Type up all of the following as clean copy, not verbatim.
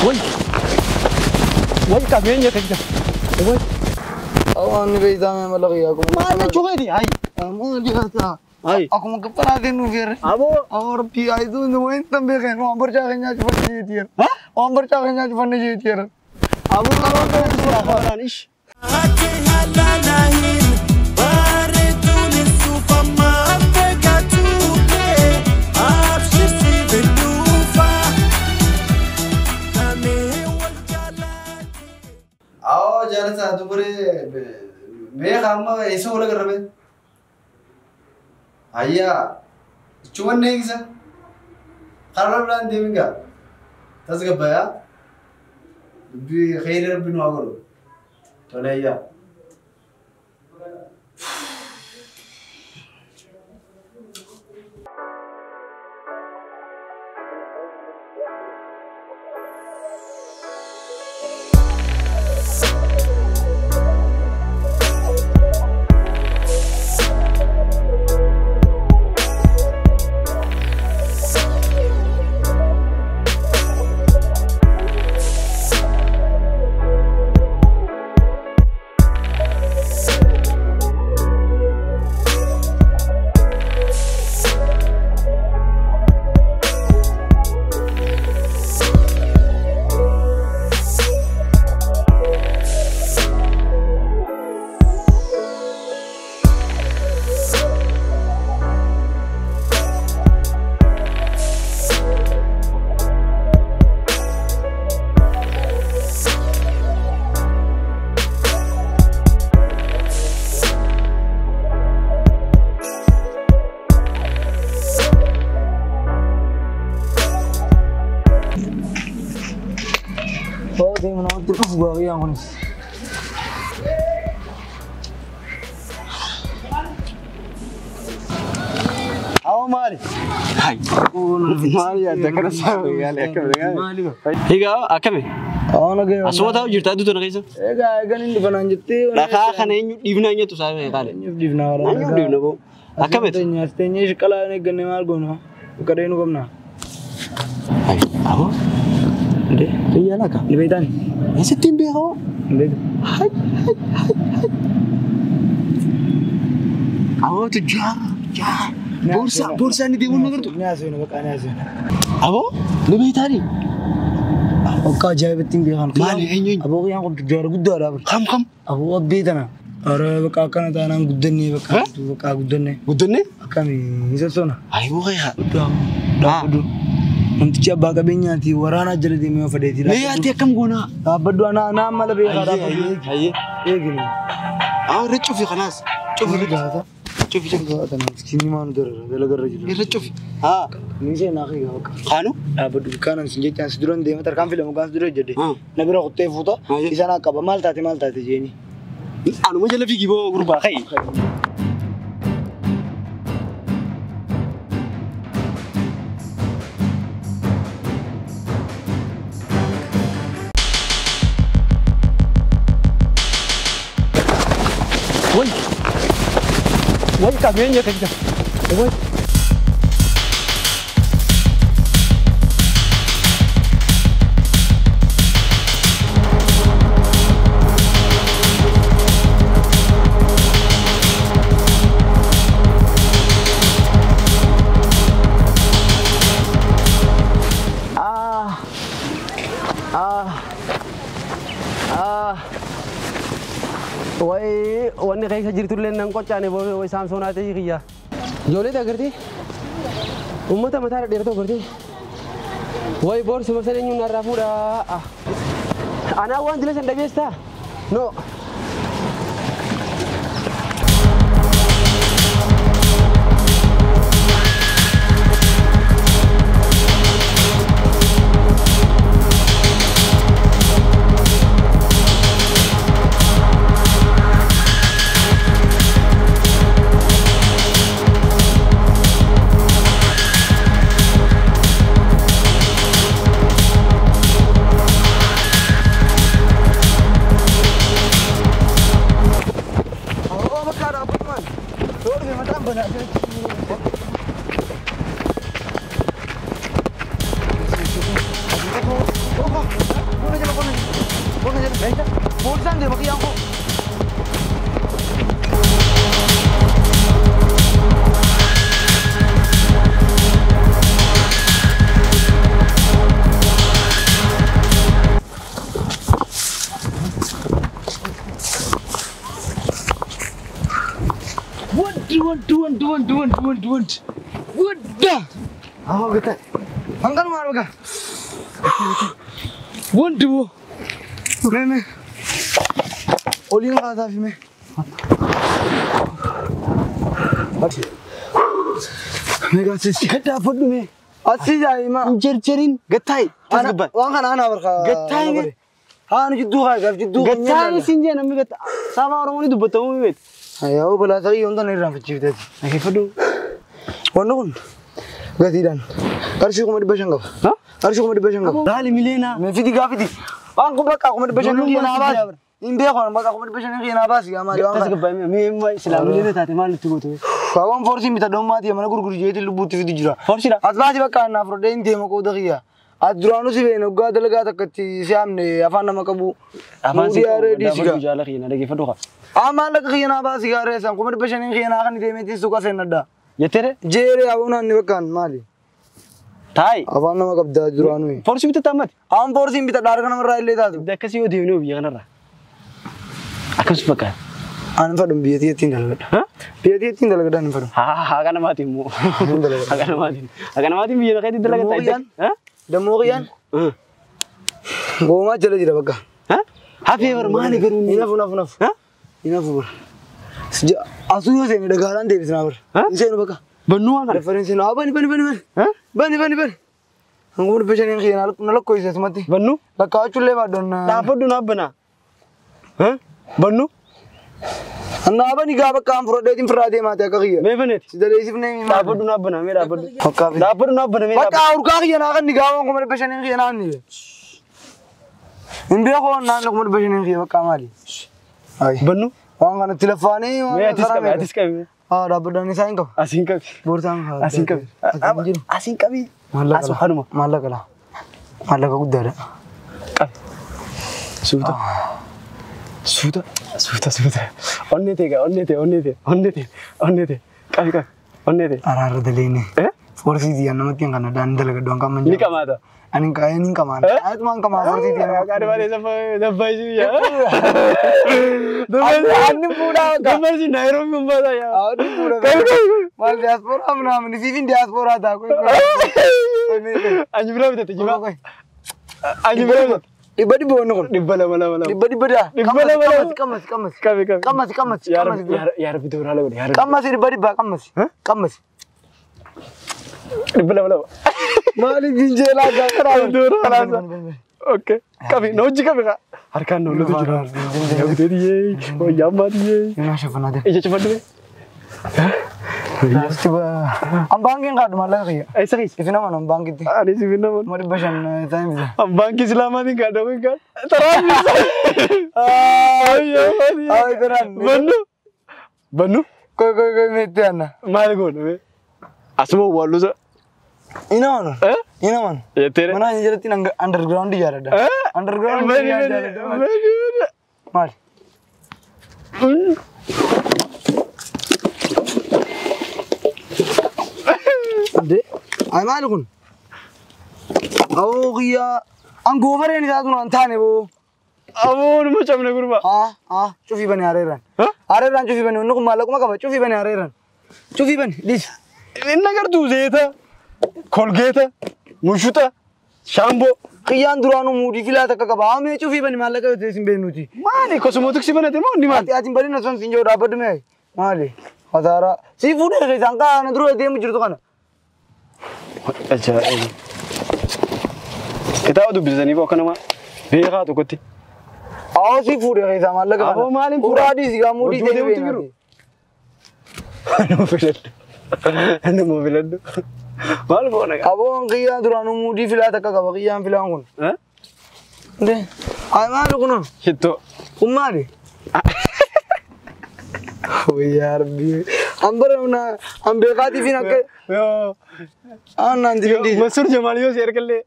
Woi. Woi kami nya kerja. Woi. Awan beda malaki ako. Mana juga ni? Ay. Amo lihat. Ay. Ako magkaparatin mo ver. Abo. Or PI do no tambe kan. Omber cha kanya chpan jeetier. Ha? Omber cha kanya chpan jeetier. Abo kalau tu sudah nish. आओ जरा सा तो पूरे मैं काम ऐसे बोला कर रहे आया चुवन नहीं किसा खराब प्लान देविंगा तस का बया भी खैर बिन वागलो तो नहीं या Oh, di mana terus gua yang konis. Aw mali. Hai. Mali ada kan sama kali akam Mali. Higa akame. Oh nage. Asuma tahu jirta tu tu nagisa. Ega ega ni banan jette. Laka kana nyu divna nya tu sabe kale. Nyu divna ora. Nyu divna bo. Akame. Tenya skala ne ganne mal gono. Ukade nu gamna. Hai. Abo. Inde. Iya laka. Ni baitan. Ese timbe ho. Inde. Hai. Abo tu jar. Jar. Bursa ni dimun nagar tu. Nyaso ni baka nyaso. Abo. Lebih tadi. Oka jaya beting bihan. Mali enyu. Abo yang ko jar gudda ra. Kam. Abo bidana. Ara baka kana tanang guddan ni baka tu baka guddan ni. Gudun ni? Akami isa sona. Ai wo kaya. Da kudu. Nanti coba kabinnya ti warana jadi di mana fadeti. Le ati akam guna. Berdua anak malah biar ada apa Aye. Ya gini. رجعوا في خلاص شوفوا هذا شوفي هذا سكيني ما ندر ده لقى الرجل رجعوا ها نيجي ناخي هوك خانو بدو كان سنجي كان سدرون دي متر كان فيلم كان سدرون جدي ها نبرا قطه فوتو إذا كبا مال تاتي جيني أنا ما جل في جيبه غربا خي Woi kami nya kerja. Woi. Woi, wanne kayak hajir tulen nang kocane bo woi Samsung ate yiya. Jole da gardi. Ummata matara der to gardi. Woi bor semasane nyu narafuda. Ana wan diles nda besta. No. Kian dia pakai yang kok. Wadah. Oh, kita. Angkat marah ka. Waduh. Nene. Oli nga kata fi me. Mega sisi kata fodu me. Asi jai ma. Cercerin gatai. Tasgaban. Wangan ana barka. Gatai ne. Haan jiddu ka gaf jiddu. Gatai sinje nammi gata. Sama orang ini dubatamu me. Ayo bala tadi yonda ne ram civita. Ai fodu. Wonokun. Gatidan. Karshu ko madi bashanga. Ha? Karshu ko madi bashanga. Dali milena. Me fidi gafidi. Angko baka ko madi bashanga ni nabas. Imbe ko baka ko madi bashanga ni nabas ya mali. Tasgaban me islam milena tate mal tugoto. Kawan forsi mita domati mana gurguru jeti lubuti fidi jura. Forsi ra. Azbaji baka na fro den tema ko dagiya. Aduranu si beno ga dalaga takati siamne afana makabu. Afan si are di siga. Jala khina dagi faduka. Amala khina ba sigare sam ko madi bashanga ni khina kan demeti suka senada. Yetere? Jere abuna ni bakan mali. Thai. Afana makabda aduranu. Forsi mita tamat. Am forsi mita dargana mara ile dadu. Dekasi o devnu bi kana ra. Akas baka. An fadum biyati tindal. Ha? Biyati tindal gadan fadum. Ha kana mati mu. Kana mati. Kana mati biya kay dalaga tay. Ha? Damogian? Goma jala jira baka. Ha? Hafi war mani garun. Enough. Ha? Enough. Sejak asuh saya ni dagaran dewi senabar. Saya nu baka. Benua kan? Referensi nu apa ni bani. Ha? Bani. Angku mudi pesan yang kaya nalak koi saya semati. Benu? Baka culle madon. Dapat du nab bana. Ha? Benu? Anda apa ni gaba kam frode tim frade mata kaya. Me benet. Sudah desi pun ni. Dapat du nab bana. Me dapat. Dapat du nab bana. Me dapat. Baka urka kaya nak ni gaba angku mudi pesan yang kaya nani. India ko nan angku mudi pesan yang kaya baka mali. Benu? Orang kan telefon ni. Me atis kami. Ah, dapat dani sayang kau. Asing kami. Borsang. Asing kami. Malak lah. Malak aku dah. Sudah. Onne te. Kami. Onne te. Arar dali ni. Forsi dia nama tiang kana dan dalaga doang kaman. Ni kamada. Aning kaya ning kamada. Ayat mang kamada forsi dia. Kade bale sampai ya. Aning pura. Kamar si Nairobi membada ya. Aning pura. Mal diaspora mana ni sivin diaspora ta koi. Anju berapa tu jiwa koi? Anju berapa? Ibadi bawa nukun. Dibala. Kamas. Kamas. Yar itu berhala gini. Kamas ibadi ba kamas. Kamas. Dibala. Mali jinjela gakara. Oke. Kami noji kami kak. Harkan nolu tu jurang. Ya betul dia. Oh yamma dia. Yang siapa nade? Iya cepat deh. Coba ambang yang kado malah kaya. Serius? Ifina mana ambang kita? Ada sih Ifina mana? Mau dibacakan time bisa. Ambang kita selama ni kado kan? Terang. Iya. Terang. Banu? Kau metiana. Mana kau? Asmo walu sa. Ina mana? Ina mana? Ya tere. Mana yang jadi underground dia ada. Underground dia ada. Mal. Ade, ay malukun. Awo kia, ang gover ni satu nantane bo. Awo ni macam ni kurba. Cufi bani areran. Areran cufi bani. Unuk malak makam cufi bani areran. Cufi bani. Dis. Inna kar tu zeta, Colgate, mushuta, shampoo. Kian duranu mudi fila tak kaba. Ame cufi bani malak itu simbenuti. Mali kosmotik si bani temo ni mali. Ati bani nasan sinjo dapat me. Mali. Hadara. Seafood ni sangka na dulu dia mujur tu kan. Acha. Kita udah bisa nih bukan nama. Bega tu koti. Seafood ni sama lagi. Abo malin pura di sih kamu di sini. Anu mobilan tu. Mal pun nak. Abo kian duranu mudi fila tak kaba kian fila angkun. Deh. Ay malu kuno. Itu. Kumari. Oh yaar bi. Ambar na ambe kati fina ke. Yo. Nanti di. Masur Jamaliyo share कर ले.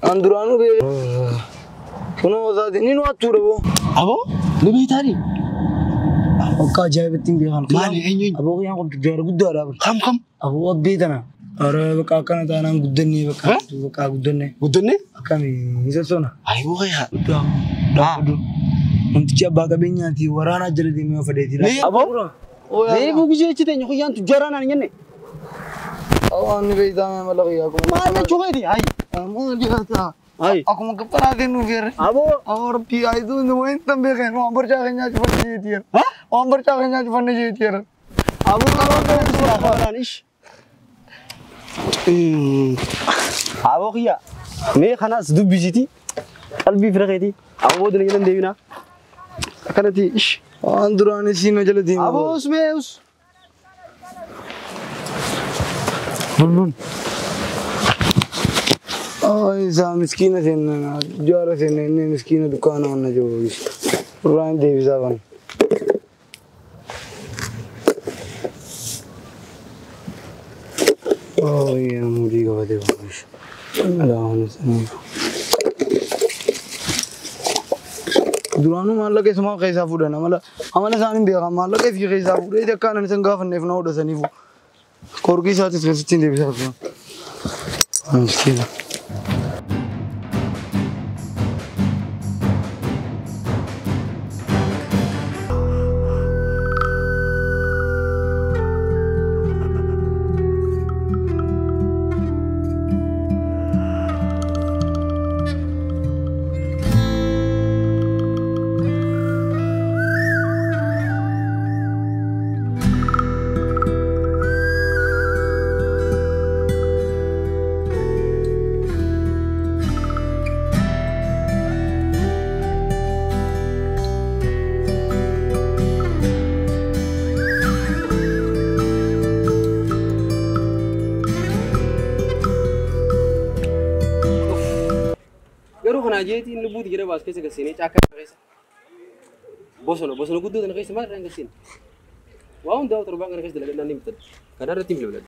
Anduranu be. Kuno zaati ni nu ature bo. Abo? Lebih tadi. Akka ajaa'ibatti hin beekan. Maali eenyuun? Aboo yaa qabdu jaara guddaadha. Kam. Aboo abbee tana. Ara bakka akkana taanaan guddannee bakka guddannee. Guddannee? Akkami isa sona. Ayiboo kaya. Dhaabdu. Namtichi abbaa qabeenyaati waraanaa jala deemee fadeetidha. Abo? Reefu gisee ichi teenye kuyyaan tujjaraan ani jenne. Awaan ni beeytaame mala qiyyaa kuma. Maal jechuudha? Hayi. Maali haata. Hayi. Akkuma kapparaatiin nu feerre. Abo? Aboo rabbii ayituu nu wayin tan beekeen waan barchaa keenyaa cufanne jeetiira. Waan barchaa keenyaa cufanne jeetiira. Abo qaban suura qaban ish. Abo kiyya. Mee kanaas dubbisiti. Qalbii firaqeeti. Abo dina jedhan deebina. Akkanatti ish. Waan duraan isiin jala deemaa. Abo usmeus. Nun. Ay, isa miskina seenna. Jaara seenna inni miskina dukkaana wanna jiru. Uraan deebisaa ban. Oh, iya muudi qabate baay'ee. Alaawwan sanii. Duraanuu maallaqa isumaa keessaa fuudhan amala isaanii beekan maallaqa ifii keessaa fuudhee akkaanan isan gaafanneef na hodhasaniifu. Korgii isaatis keessatti hin deebisaa turan. Miskiina. Jeetiin lubbuuti jedha baas keessa gasseenee caakkaa keessa. Bosona guddoo kana keessa maal irraan gasseen? Waa hundaa torbaan kana keessa dalagaa naan ni bitan. Kana irratti hin bilbilan.